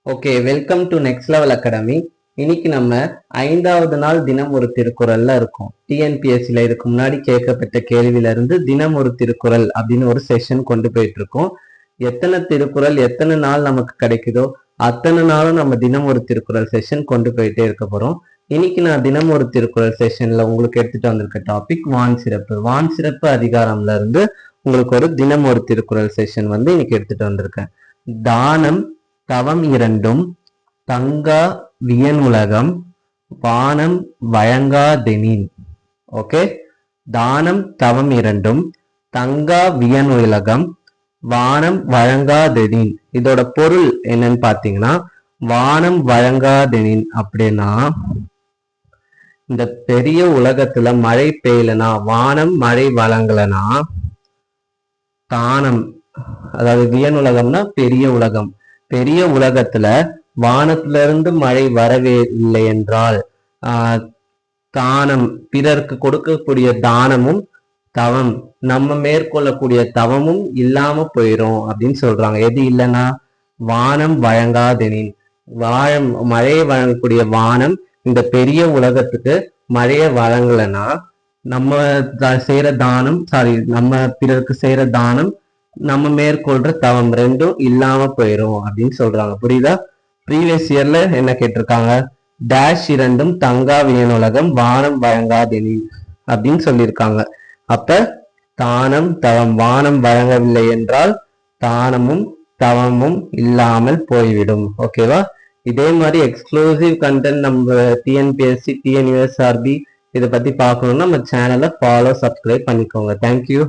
Okay, welcome to next level academy. இன்னைக்கு நம்ம 5வது நாள் தினம் ஒரு திருக்குறள்ல இருக்கோம். டிஎன்பிஎஸ்சில இதுக்கு முன்னாடி கேட்கப்பட்ட கேள்வியில இருந்து தினம் ஒரு திருக்குறள் அப்படின்னு ஒரு செஷன் கொண்டு போயிட்டு இருக்கோம். எத்தனை திருக்குறள் எத்தனை நாள் நமக்கு கிடைக்குதோ அத்தனை நாளும் நம்ம தினம் ஒரு திருக்குறள் செஷன் கொண்டு போயிட்டே இருக்க போறோம். இன்னைக்கு நான் தினம் ஒரு திருக்குறள் செஷன்ல உங்களுக்கு எடுத்துட்டு வந்திருக்க டாபிக் வான் சிறப்பு. வான் சிறப்பு அதிகாரம்ல இருந்து உங்களுக்கு ஒரு தினம் ஒரு திருக்குறள் செஷன் இன்னைக்கு எடுத்துட்டு வந்திருக்கேன். தானம் தவம் இரண்டும் தங்கா வியனுலகம் வானம் வழங்காதெனின். ஓகே, தானம் தவம் இரண்டும் தங்கா வியனுலகம் வானம் வழங்காதெனின். இதோட பொருள் என்னன்னு பாத்தீங்கன்னா, வானம் வழங்காதெனின் அப்படின்னா, இந்த பெரிய உலகத்துல மழை பெய்யலனா, வானம் மழை வழங்கலனா, தானம் அதாவது வியனுலகம்னா பெரிய உலகம், பெரிய உலகத்துல வானத்துல இருந்து மழை வரவே இல்லை என்றால் தானம் பிறருக்கு கொடுக்கக்கூடிய தானமும் தவம் நம்ம மேற்கொள்ளக்கூடிய தவமும் இல்லாம போயிரும் அப்படின்னு சொல்றாங்க. எது இல்லைன்னா வானம் வழங்காதெனின், மழையை வழங்கக்கூடிய வானம் இந்த பெரிய உலகத்துக்கு மழையை வழங்கலைன்னா நம்ம செய்யற தானம் நம்ம பிறருக்கு செய்யற தானம் நம்ம மேற்கொள்ற தவம் ரெண்டும் இல்லாம போயிரும் அப்படின்னு சொல்றாங்க. புரியுதா? ப்ரீவியஸ் இயர்ல என்ன கேட்டிருக்காங்க, டேஷ் இரண்டும் தங்கா வியனுலகம் வானம் வழங்காதெனின் அப்படின்னு சொல்லியிருக்காங்க. அப்ப தானம் தவம், வானம் வழங்கவில்லை என்றால் தானமும் தவமும் இல்லாமல் போய்விடும். ஓகேவா? இதே மாதிரி எக்ஸ்க்ளூசிவ் கண்டென்ட் நம்ம டிஎன்பிஎஸ்சி டிஎன்யூஎஸ்ஆர்பி இதை பத்தி பார்க்கணும்னா நம்ம சேனலை ஃபாலோ சப்ஸ்கிரைப் பண்ணிக்கோங்க. தேங்க்யூ.